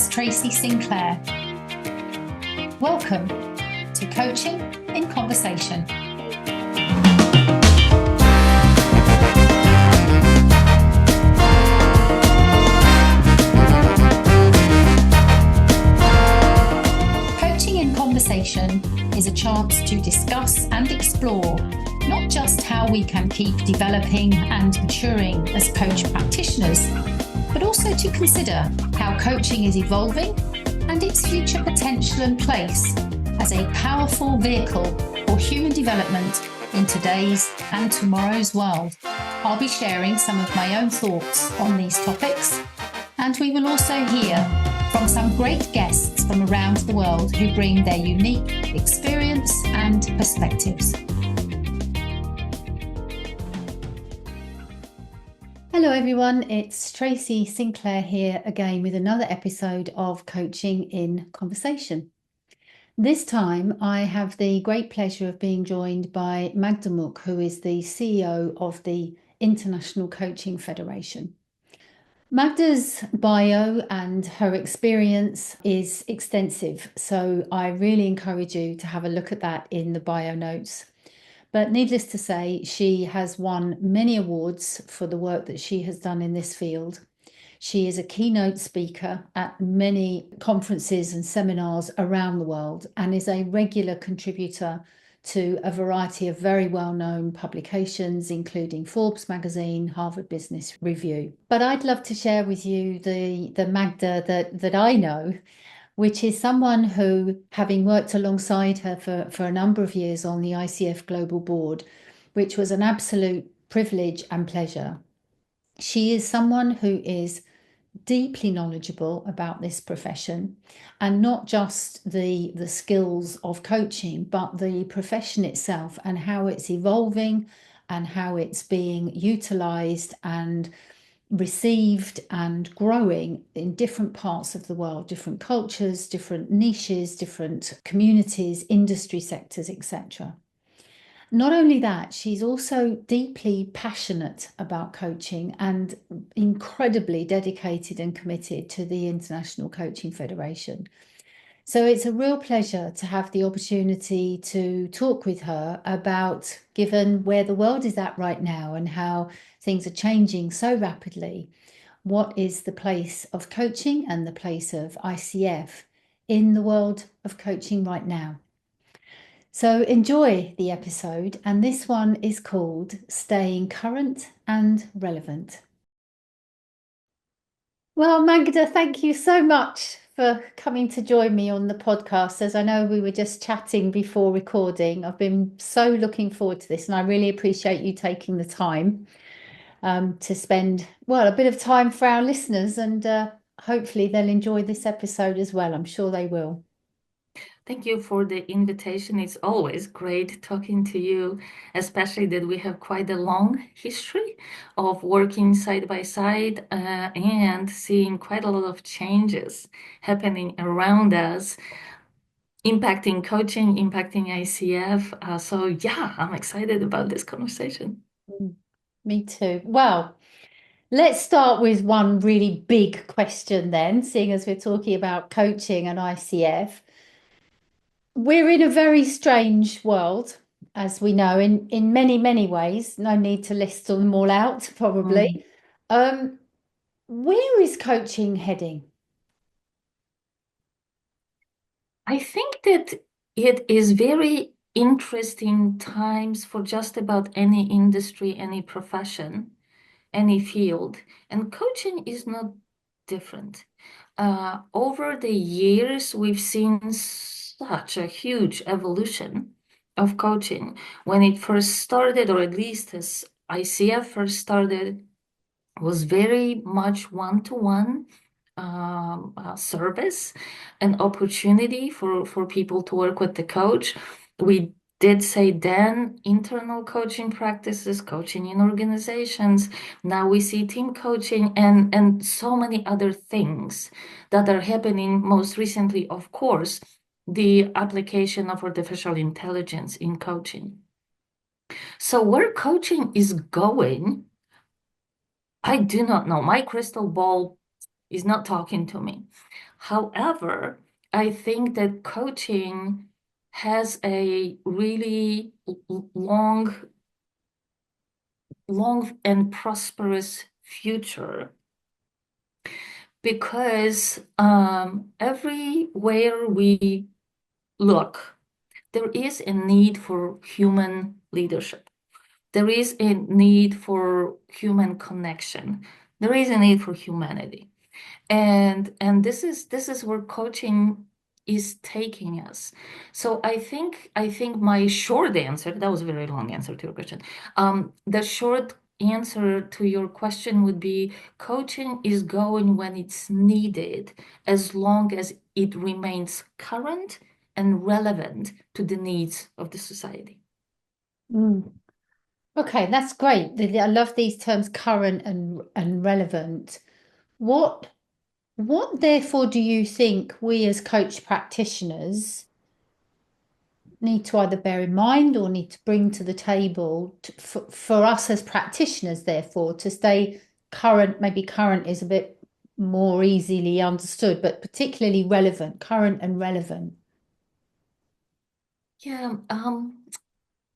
is Tracy Sinclair. Welcome to Coaching in Conversation. Coaching in Conversation is a chance to discuss and explore not just how we can keep developing and maturing as coach practitioners, but also to consider how coaching is evolving and its future potential and place as a powerful vehicle for human development in today's and tomorrow's world. I'll be sharing some of my own thoughts on these topics, and we will also hear from some great guests from around the world who bring their unique experience and perspectives. Hello everyone, it's Tracy Sinclair here again with another episode of Coaching in Conversation. This time I have the great pleasure of being joined by Magda Mook, who is the CEO of the International Coaching Federation. Magda's bio and her experience is extensive, so I really encourage you to have a look at that in the bio notes. But needless to say, she has won many awards for the work that she has done in this field. She is a keynote speaker at many conferences and seminars around the world and is a regular contributor to a variety of very well-known publications, including Forbes magazine, Harvard Business Review. But I'd love to share with you the Magda that I know, which is someone who, having worked alongside her for a number of years on the ICF Global Board, which was an absolute privilege and pleasure. She is someone who is deeply knowledgeable about this profession, and not just the skills of coaching, but the profession itself and how it's evolving and how it's being utilized and received and growing in different parts of the world, different cultures, different niches, different communities, industry sectors, etc. Not only that, she's also deeply passionate about coaching and incredibly dedicated and committed to the International Coaching Federation. So it's a real pleasure to have the opportunity to talk with her about, given where the world is at right now and how things are changing so rapidly, what is the place of coaching and the place of ICF in the world of coaching right now. So enjoy the episode, and this one is called Staying Current and Relevant. Well, Magda, thank you so much for coming to join me on the podcast. As I know we were just chatting before recording, I've been so looking forward to this, and I really appreciate you taking the time to spend, a bit of time for our listeners, and hopefully they'll enjoy this episode as well. I'm sure they will. Thank you for the invitation. It's always great talking to you, especially that we have quite a long history of working side by side and seeing quite a lot of changes happening around us, impacting coaching, impacting ICF. So yeah, I'm excited about this conversation. Me too. Well, let's start with one really big question then, seeing as we're talking about coaching and ICF. We're in a very strange world, as we know, in many, many ways. No need to list them all out, probably. Where is coaching heading? I think that it is very interesting times for just about any industry, any profession, any field, and coaching is not different. Over the years, we've seen such a huge evolution of coaching. When it first started, or at least as ICF first started, was very much one-to-one service, an opportunity for people to work with the coach. We did say then internal coaching practices, coaching in organizations. Now we see team coaching and so many other things that are happening. Most recently, of course, the application of artificial intelligence in coaching. So where coaching is going, I do not know. My crystal ball is not talking to me. However, I think that coaching has a really long and prosperous future because everywhere we look, there is a need for human leadership. There is a need for human connection. There is a need for humanity. And this is where coaching is taking us. So I think my short answer, that was a very long answer to your question. The short answer to your question would be coaching is going when it's needed, as long as it remains current and relevant to the needs of the society. Mm. Okay, that's great. I love these terms, current and relevant. What what therefore do you think we as coach practitioners need to either bear in mind or need to bring to the table for us as practitioners, therefore, to stay current? Maybe current is a bit more easily understood, but particularly relevant, current and relevant. Yeah,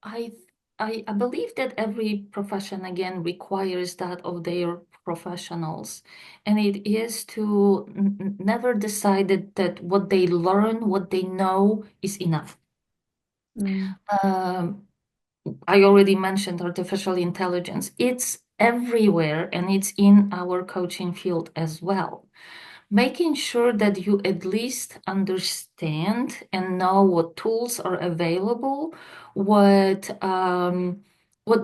I I believe that every profession again requires that of their professionals, and it is to never decide that what they learn, what they know is enough. Mm, Um, I already mentioned artificial intelligence. It's everywhere and it's in our coaching field as well. Making sure that you at least understand and know what tools are available, what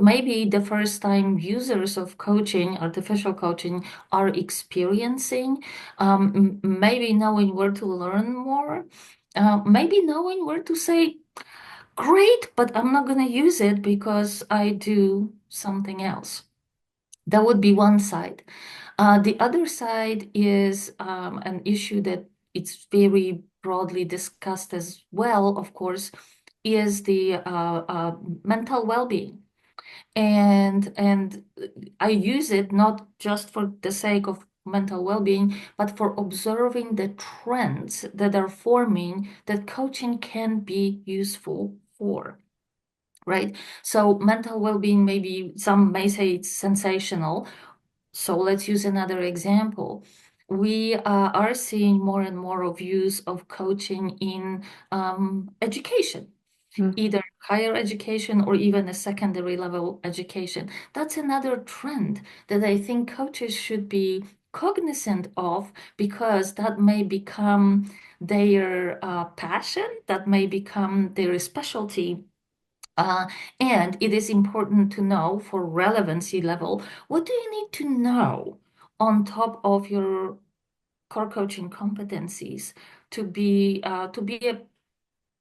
maybe the first time users of coaching, artificial coaching, are experiencing, maybe knowing where to learn more, maybe knowing where to say, great, but I'm not going to use it because I do something else. That would be one side. The other side is an issue that it's very broadly discussed as well, of course, is the mental well-being. And I use it not just for the sake of mental well-being, but for observing the trends that are forming that coaching can be useful for. Right. So mental well-being, maybe some may say it's sensational. So let's use another example. We are seeing more and more of use of coaching in education, mm, either higher education or even a secondary level education. That's another trend that I think coaches should be cognizant of because that may become their passion, that may become their specialty. Uh, and it is important to know for relevancy level, what do you need to know on top of your core coaching competencies to be a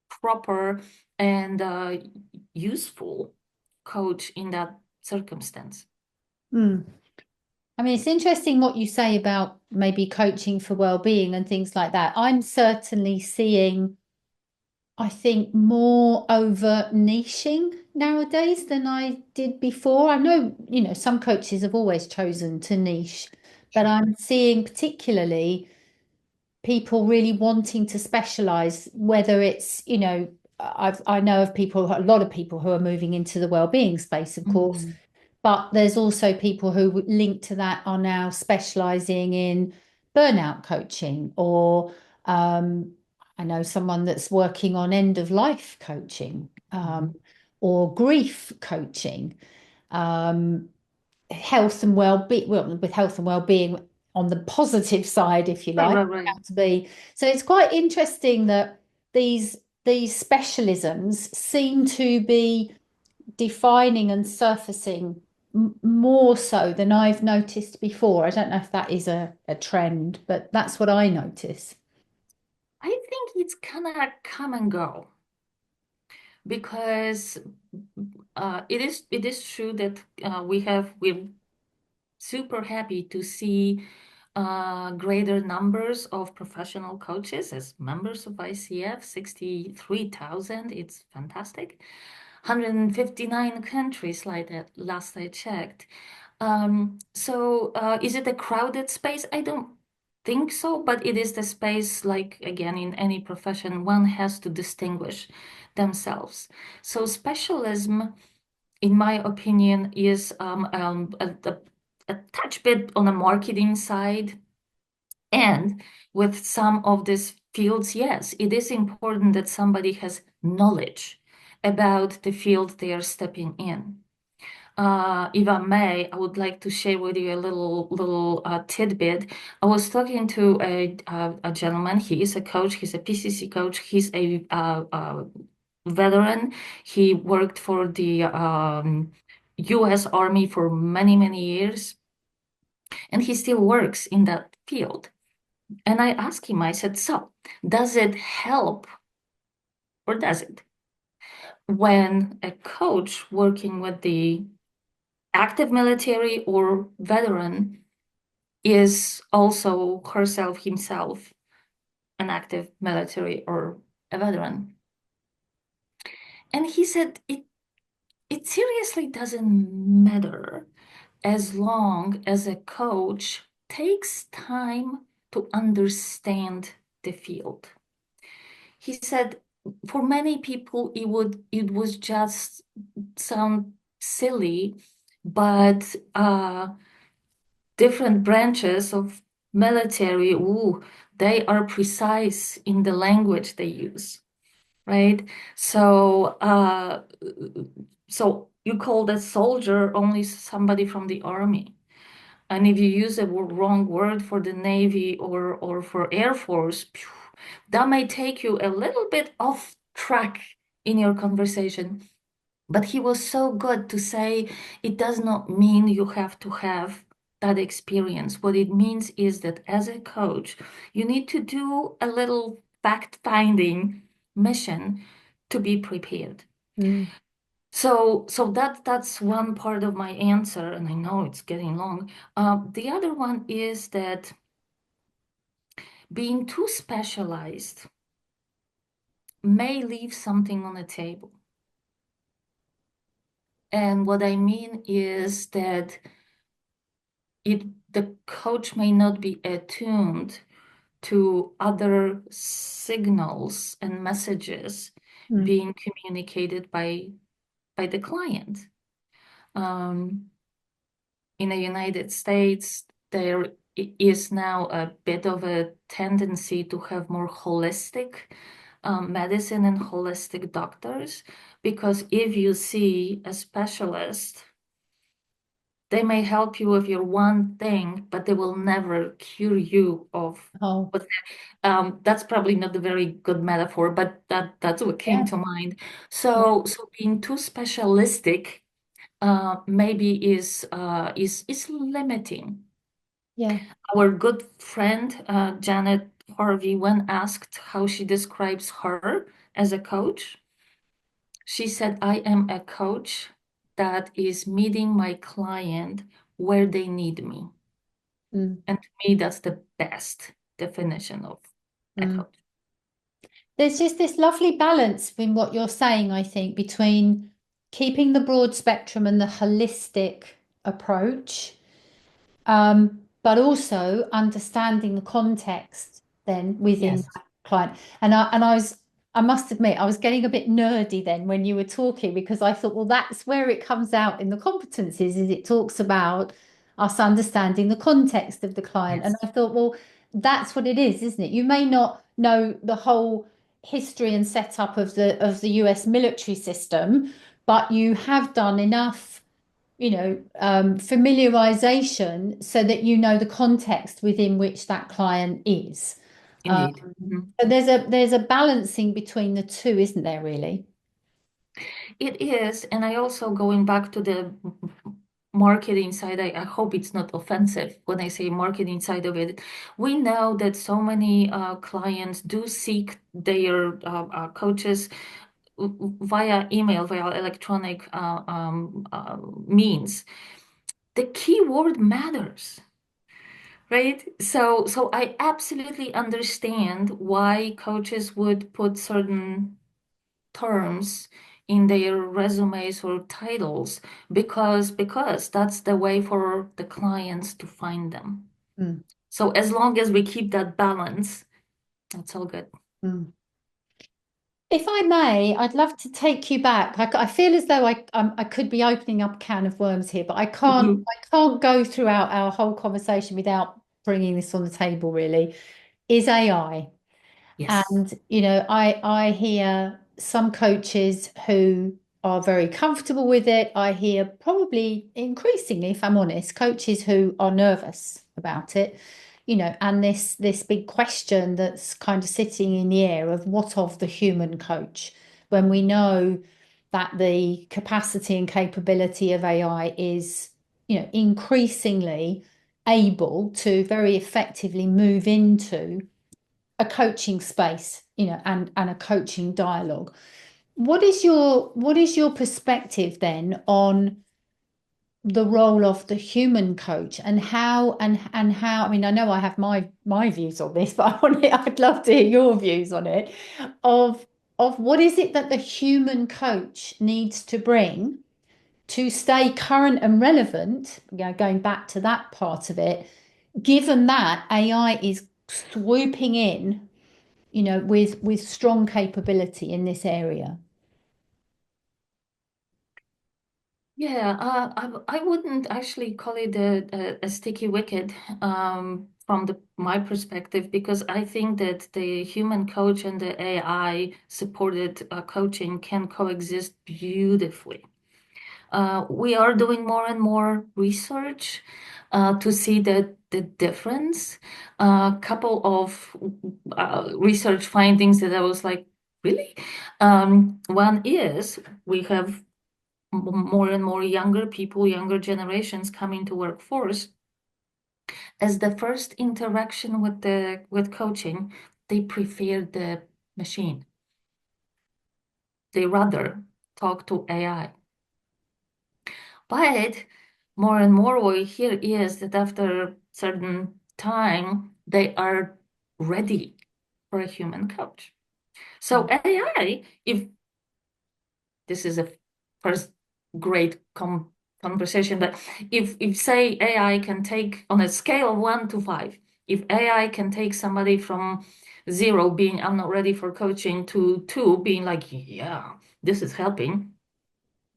proper and useful coach in that circumstance? mm. I mean, it's interesting what you say about maybe coaching for well-being and things like that. I'm certainly seeing, I think, more overt niching nowadays than I did before. I know, some coaches have always chosen to niche, but Sure. I'm seeing particularly people really wanting to specialize, whether it's, I know of people, a lot of people who are moving into the well-being space, of course, Mhm. but there's also people who link to that are now specializing in burnout coaching, or I know someone that's working on end of life coaching, Mhm. or grief coaching, um, health and well-being, well, with health and well-being on the positive side, if you Right, like, right, right. how to be. So it's quite interesting that these specialisms seem to be defining and surfacing more so than I've noticed before. I don't know if that is a trend, but that's what I notice. I think it's gonna come and go because it is true that we're super happy to see greater numbers of professional coaches as members of ICF, 63,000. It's fantastic. 159 countries like that last I checked. So is it a crowded space? I don't. think so, but it is the space, like again, in any profession, one has to distinguish themselves. So specialism, in my opinion, is a touch bit on the marketing side. And with some of these fields, yes, it is important that somebody has knowledge about the field they are stepping in. If I may, I would like to share with you a little tidbit. I was talking to a gentleman. He is a coach. He's a PCC coach. He's a veteran. He worked for the U.S. Army for many years, and he still works in that field. And I asked him, I said, so does it help or does it when a coach working with the active military or veteran is also herself, himself, an active military or a veteran? And he said, it seriously doesn't matter as long as a coach takes time to understand the field. He said, for many people, it was just sound silly, but different branches of military, ooh, they are precise in the language they use, right? So, so you call that soldier only somebody from the army. And if you use a wrong word for the Navy or for Air Force, phew, that may take you a little bit off track in your conversation. But he was so good to say it does not mean you have to have that experience. What it means is that as a coach, you need to do a little fact-finding mission to be prepared. Mm. So that's one part of my answer, and I know it's getting long. The other one is that being too specialized may leave something on the table. And what I mean is that the coach may not be attuned to other signals and messages Mm. being communicated by the client. Um, in the United States, there is now a bit of a tendency to have more holistic medicine and holistic doctors, because if you see a specialist, they may help you with your one thing, but they will never cure you of Oh, what. That's probably not a very good metaphor, but that's what came yeah, to mind. yeah, So being too specialistic maybe is limiting. yeah. Our good friend Janet Harvey, when asked how she describes her as a coach, she said, I am a coach that is meeting my client where they need me. Mm. And to me, that's the best definition of a Mm. coach. There's just this lovely balance in what you're saying, I think, between keeping the broad spectrum and the holistic approach, but also understanding the context then within Yes, that client. I must admit, I was getting a bit nerdy then when you were talking because I thought, well, that's where it comes out in the competencies, is it talks about us understanding the context of the client. And yes, I thought, well, that's what it is, isn't it? You may not know the whole history and setup of the US military system, but you have done enough familiarization so that you know the context within which that client is. Um, indeed. Mhm. but there's a balancing between the two, isn't there, really? It is. And I also going back to the marketing side, I hope it's not offensive when I say marketing side of it. We know that so many clients do seek their coaches via email, via electronic means. The keyword matters, right? So I absolutely understand why coaches would put certain terms in their resumes or titles because that's the way for the clients to find them. Mm. So as long as we keep that balance, that's all good. Mm. If I may, I'd love to take you back. I feel as though I could be opening up a can of worms here, but I can't. Mhm. I can't go throughout our whole conversation without bringing this on the table. Really, is AI. Yes. And, I hear some coaches who are very comfortable with it. I hear probably increasingly, if I'm honest, coaches who are nervous about it, and this big question that's kind of sitting in the air of what of the human coach, when we know that the capacity and capability of AI is, increasingly able to very effectively move into a coaching space, and a coaching dialogue. What is your perspective then on the role of the human coach and how, I mean, I know I have my views on this, but I'd love to hear your views on it, of what is it that the human coach needs to bring to stay current and relevant, going back to that part of it, given that AI is swooping in, with strong capability in this area. Yeah, I wouldn't actually call it a sticky wicket from my perspective, because I think that the human coach and the AI supported coaching can coexist beautifully. We are doing more and more research to see the difference. A couple of research findings that I was like, really? One is we have more and more younger people, younger generations coming to workforce. As the first interaction with coaching, they prefer the machine. They rather talk to AI. But more and more what we hear is that after a certain time, they are ready for a human coach. So AI, if this is a first great conversation, but if say AI can take on a scale of 1 to 5, if AI can take somebody from 0 being I'm not ready for coaching to 2 being like, yeah, this is helping,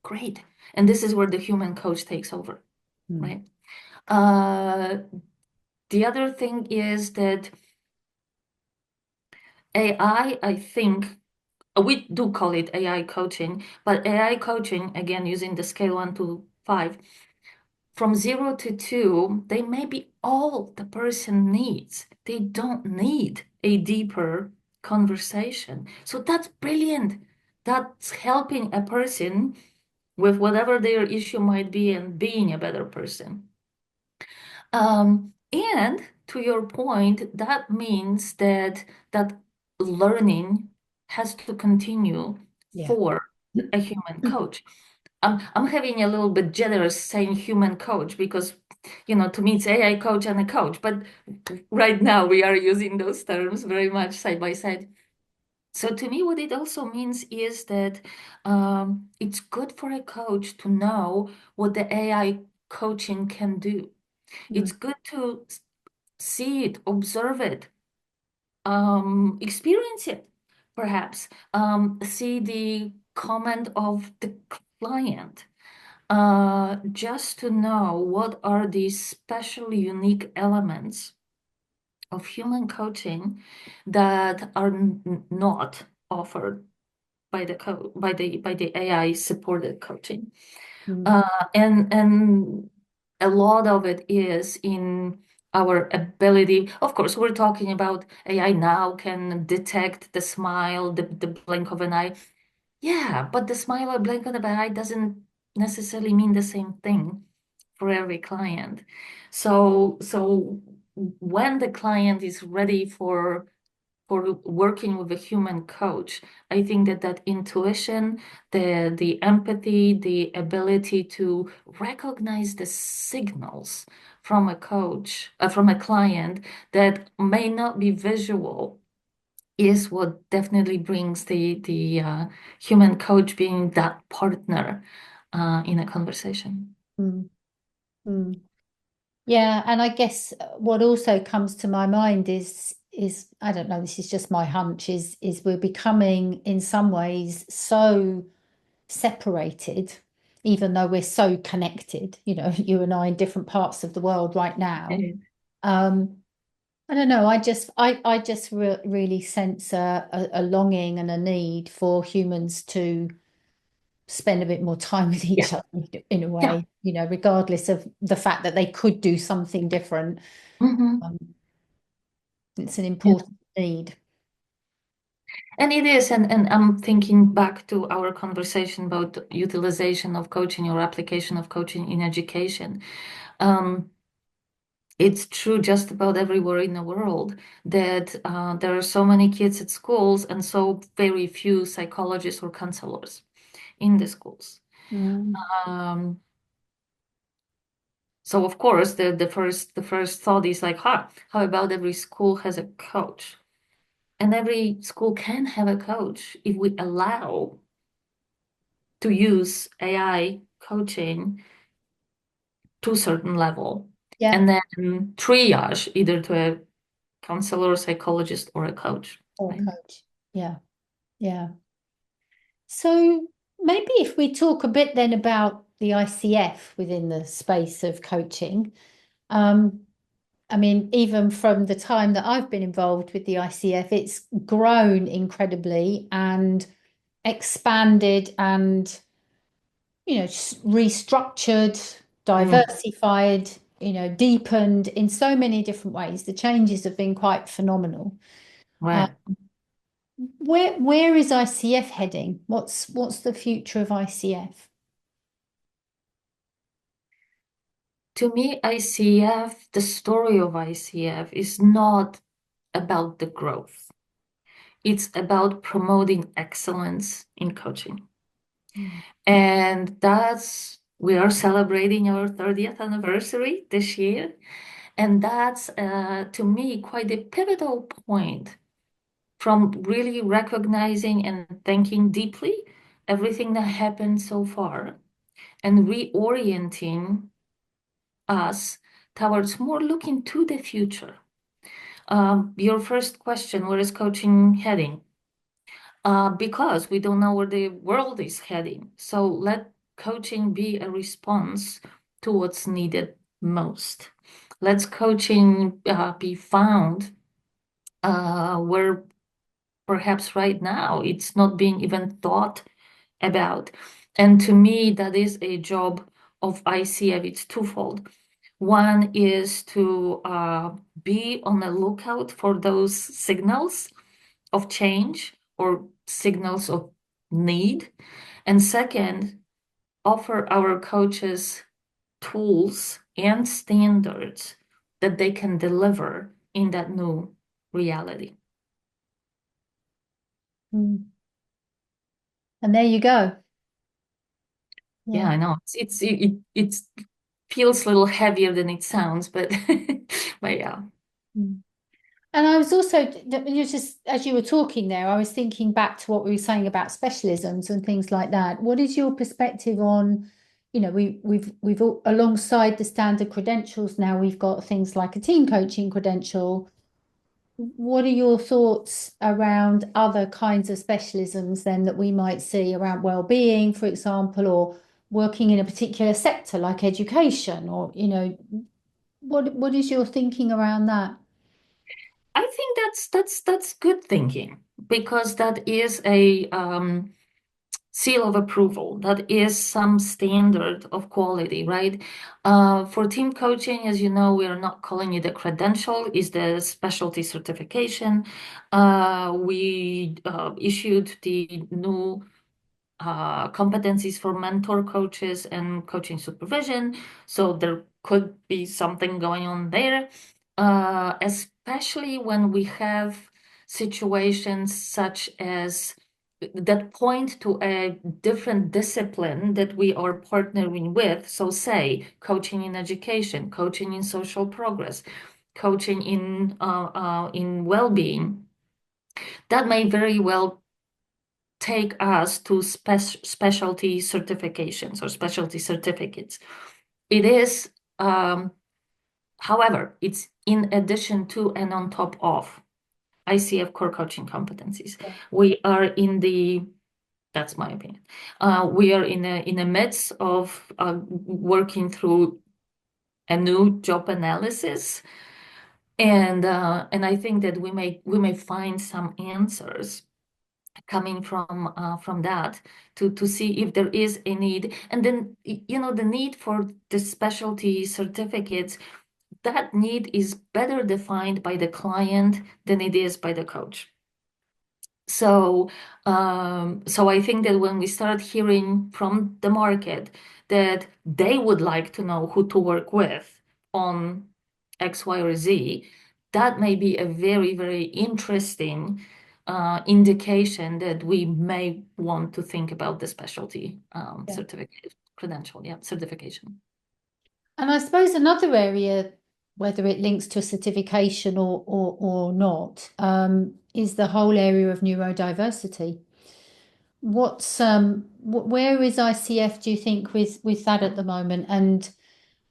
great. And this is where the human coach takes over, Mm. right? Uh, the other thing is that I think we do call it AI coaching, but AI coaching, again, using the scale 1 to 5, from 0 to 2, they may be all the person needs. They don't need a deeper conversation. So that's brilliant. That's helping a person with whatever their issue might be and being a better person. And to your point, that means that learning has to continue Yeah. for a human coach. I'm having a little bit generous saying human coach because, to me it's AI coach and a coach, but right now we are using those terms very much side by side. So to me, what it also means is that it's good for a coach to know what the AI coaching can do. It's Mm. good to see it, observe it, experience it, perhaps, see the comment of the client, just to know what are these special, unique elements of human coaching that are not offered by the AI supported coaching. Mm. Uh, and a lot of it is in our ability. Of course, we're talking about AI now can detect the smile, the blink of an eye. Yeah, but the smile or blink of an eye doesn't necessarily mean the same thing for every client. So when the client is ready for working with a human coach, I think that intuition, the empathy, the ability to recognize the signals from a coach, from a client that may not be visual, is what definitely brings the human coach being that partner in a conversation. Mm. Mm. Yeah, and I guess what also comes to my mind is I don't know, this is just my hunch, is we're becoming in some ways so separated, even though we're so connected, you and I in different parts of the world right now. Okay. Um, I don't know, I just really sense a longing and a need for humans to spend a bit more time with Yeah, each other in a yeah. way, regardless of the fact that they could do something different. Hmm. Um, it's an Yeah. important need. And it is, and I'm thinking back to our conversation about utilization of coaching or application of coaching in education. Um, it's true just about everywhere in the world that there are so many kids at schools and so very few psychologists or counselors in the schools. Mm. Um, so of course the first thought is like, how about every school has a coach? And every school can have a coach if we allow to use AI coaching to a certain level Yeah, and then triage either to a counselor, psychologist, or a coach. or Right? coach. Yeah, yeah. So maybe if we talk a bit then about the ICF within the space of coaching. Um, I mean, even from the time that I've been involved with the ICF, it's grown incredibly and expanded and, restructured, Mm, diversified, deepened in so many different ways. The changes have been quite phenomenal. Uh, right. where is ICF heading? What's the future of ICF? To me, ICF, the story of ICF is not about the growth. It's about promoting excellence in coaching. Mm. And we are celebrating our 30th anniversary this year. And that's, to me, quite a pivotal point from really recognizing and thanking deeply everything that happened so far and reorienting us towards more looking to the future. Your first question, where is coaching heading? Because we don't know where the world is heading. So let coaching be a response to what's needed most. Let's coaching be found where perhaps right now it's not being even thought about. And to me, that is a job of ICF. It's twofold. One is to be on the lookout for those signals of change or signals of need. And second, offer our coaches tools and standards that they can deliver in that new reality. Mm. And there you go. Yeah, Yeah. I know. It feels a little heavier than it sounds, but but yeah. Mm. And I was also, just as you were talking there, I was thinking back to what we were saying about specialisms and things like that. What is your perspective on, alongside the standard credentials now, we've got things like a team coaching credential. What are your thoughts around other kinds of specialisms then that we might see around well-being, for example, or working in a particular sector like education, or, what is your thinking around that? I think that's good thinking because that is a seal of approval. That is some standard of quality, right? For team coaching, as you know, we are not calling it a credential, is the specialty certification. We issued the new competencies for mentor coaches and coaching supervision. So there could be something going on there, especially when we have situations such as that point to a different discipline that we are partnering with. So say coaching in education, coaching in social progress, coaching in well-being. That may very well take us to specialty certifications or specialty certificates. It is However, it's in addition to and on top of ICF core coaching competencies. Yeah. We are in the, that's my opinion. We are in the midst of working through a new job analysis, and I think that we may find some answers coming from that to see if there is a need, and then the need for the specialty certificates, that need is better defined by the client than it is by the coach. So I think that when we start hearing from the market that they would like to know who to work with on X, Y, or Z, that may be a very, very interesting indication that we may want to think about the specialty Yeah. certificate, credential, yeah, certification. And I suppose another area, whether it links to a certification or not, is the whole area of neurodiversity. Where is ICF, do you think, with that at the moment? And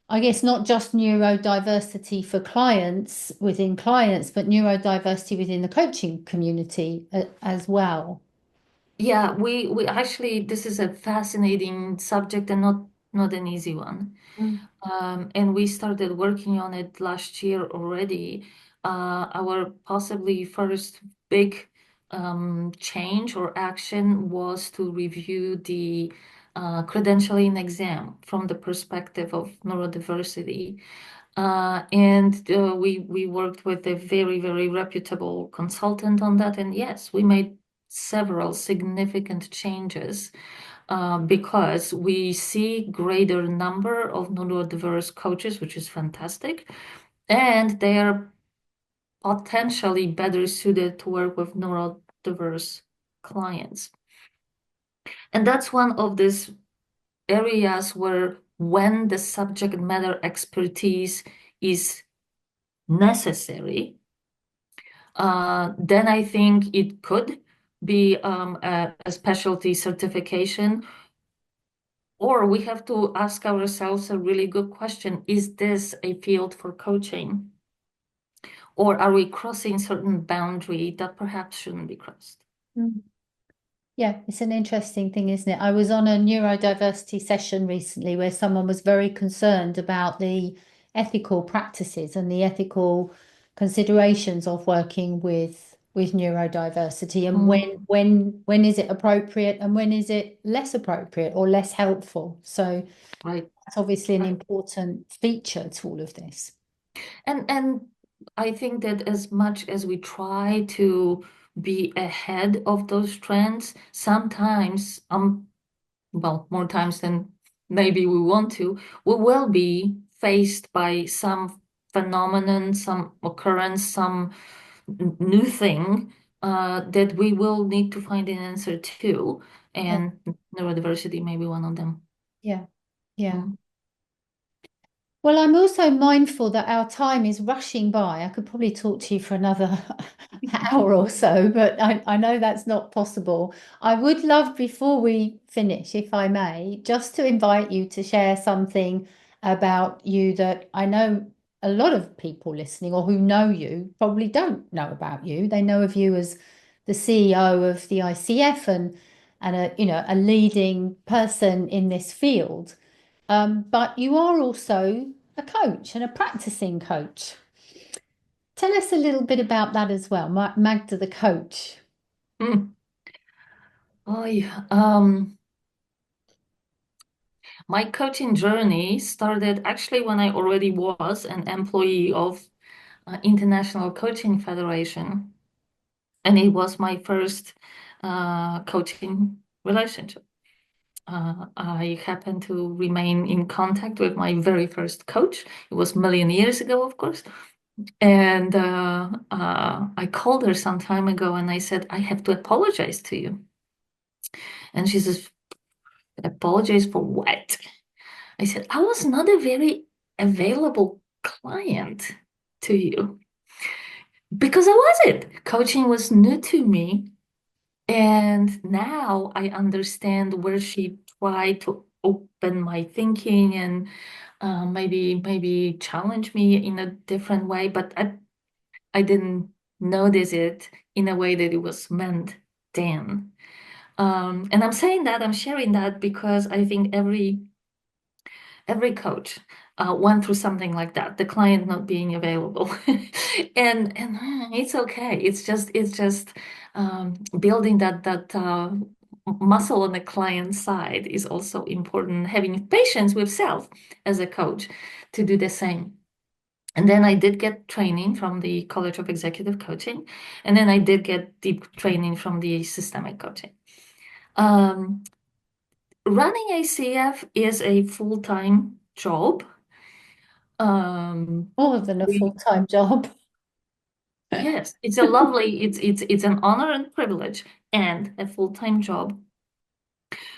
I guess not just neurodiversity for clients within clients, but neurodiversity within the coaching community as well. Yeah, we actually, this is a fascinating subject and not an easy one. Mm. And we started working on it last year already. Our possibly first big change or action was to review the credentialing exam from the perspective of neurodiversity. And we worked with a very, very reputable consultant on that. And yes, we made several significant changes because we see greater number of neurodiverse coaches, which is fantastic, and they are potentially better suited to work with neurodiverse clients. And that's one of these areas where when the subject matter expertise is necessary, then I think it could be a specialty certification. Or we have to ask ourselves a really good question. Is this a field for coaching? Or are we crossing certain boundary that perhaps shouldn't be crossed? Mm. Yeah, it's an interesting thing, isn't it? I was on a neurodiversity session recently where someone was very concerned about the ethical practices and the ethical considerations of working with neurodiversity, and Mm, when is it appropriate and when is it less appropriate or less helpful. So right. that's obviously an Right. important feature to all of this. And I think that as much as we try to be ahead of those trends, sometimes, well, more times than maybe we want to, we will be faced by some phenomenon, some occurrence, some new thing that we will need to find an answer to, Yeah, and neurodiversity may be one of them. yeah, yeah. Mm. Well, I'm also mindful that our time is rushing by. I could probably talk to you for another hour or so, but I know that's not possible. I would love, before we finish, if I may, just to invite you to share something about you that I know a lot of people listening or who know you probably don't know about you. They know of you as the CEO of the ICF and a leading person in this field. But you are also a coach and a practicing coach. Tell us a little bit about that as well, Magda the coach. Mm. Oh, yeah. My coaching journey started actually when I already was an employee of International Coaching Federation, and it was my first coaching relationship. I happened to remain in contact with my very first coach. It was a million years ago, of course. And I called her some time ago and I said, I have to apologize to you. And she says, apologize for what? I said, I was not a very available client to you because I wasn't. Coaching was new to me. And now I understand where she tried to open my thinking and maybe challenge me in a different way, but I didn't notice it in a way that it was meant then. And I'm sharing that because I think every coach went through something like that, the client not being available. And it's okay. It's just building that muscle on the client side is also important. Having patience with self as a coach to do the same. And then I did get training from the College of Executive Coaching, and then I did get deep training from the systemic coaching. Running ICF is a full-time job. More than a We, full-time job. yes, it's it's an honor and privilege and a full-time job.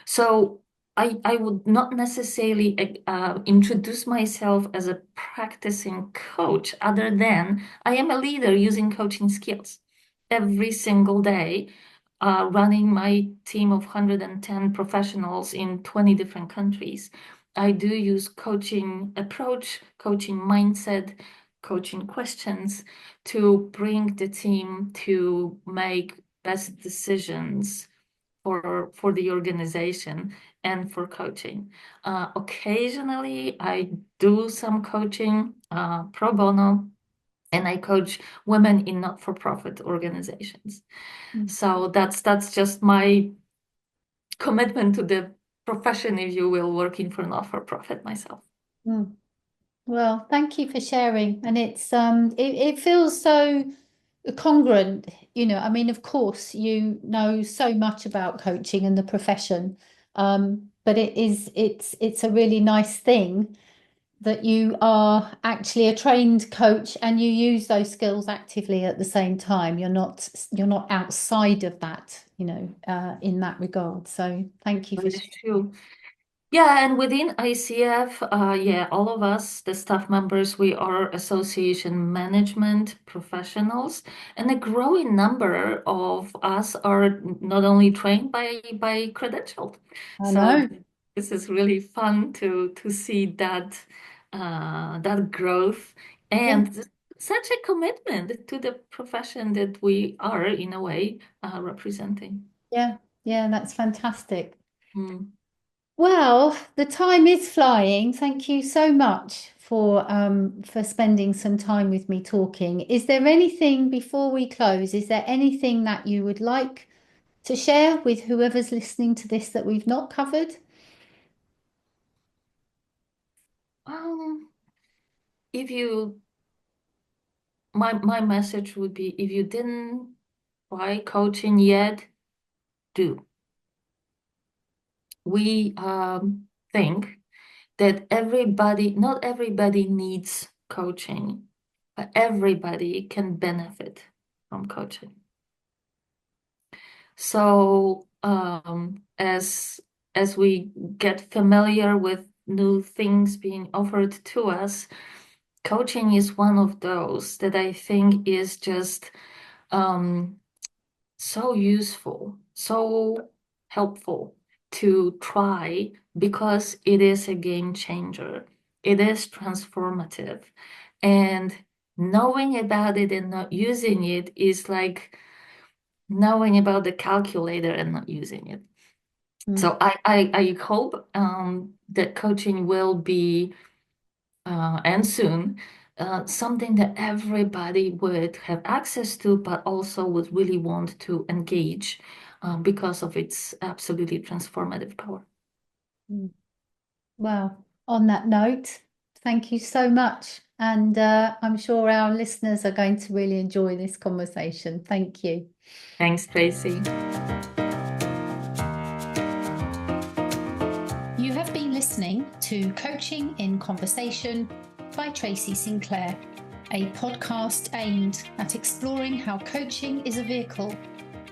So I would not necessarily introduce myself as a practicing coach, other than I am a leader using coaching skills every single day, running my team of 110 professionals in 20 different countries. I do use coaching approach, coaching mindset, coaching questions to bring the team to make best decisions for the organization and for coaching. Occasionally, I do some coaching pro bono, and I coach women in not-for-profit organizations. So that's just my commitment to the profession, if you will, working for not-for-profit myself. Mm. Well, thank you for sharing. And it feels so congruent, I mean, of course, you know so much about coaching and the profession. But it's a really nice thing that you are actually a trained coach and you use those skills actively at the same time. You're not outside of that, in that regard. So thank you for That is sharing. true. Yeah, and within ICF, yeah, all of us, the staff members, we are association management professionals, and a growing number of us are not only trained by credential. I So know. this is really fun to see that growth Yeah, and such a commitment to the profession that we are in a way representing. yeah, yeah, that's fantastic. Mm. Well, the time is flying. Thank you so much for spending some time with me talking. Is there anything before we close? Is there anything that you would like to share with whoever's listening to this that we've not covered? Um, if you my message would be, if you didn't try coaching yet, do. We think that not everybody needs coaching, but everybody can benefit from coaching. So as we get familiar with new things being offered to us, coaching is one of those that I think is just so useful, so helpful to try, because it is a game changer. It is transformative. And knowing about it and not using it is like knowing about the calculator and not using it. Mm, So I hope that coaching will be and soon, something that everybody would have access to, but also would really want to engage because of its absolutely transformative power. mm. Well, on that note, thank you so much. And I'm sure our listeners are going to really enjoy this conversation. Thank you. Thanks, Tracy. You have been listening to Coaching in Conversation by Tracy Sinclair, a podcast aimed at exploring how coaching is a vehicle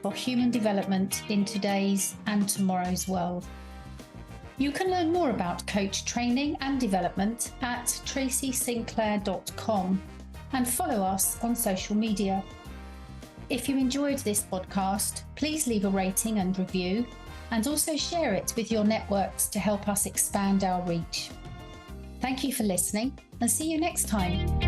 for human development in today's and tomorrow's world. You can learn more about coach training and development at tracysinclair.com and follow us on social media. If you enjoyed this podcast, please leave a rating and review, and also share it with your networks to help us expand our reach. Thank you for listening and see you next time.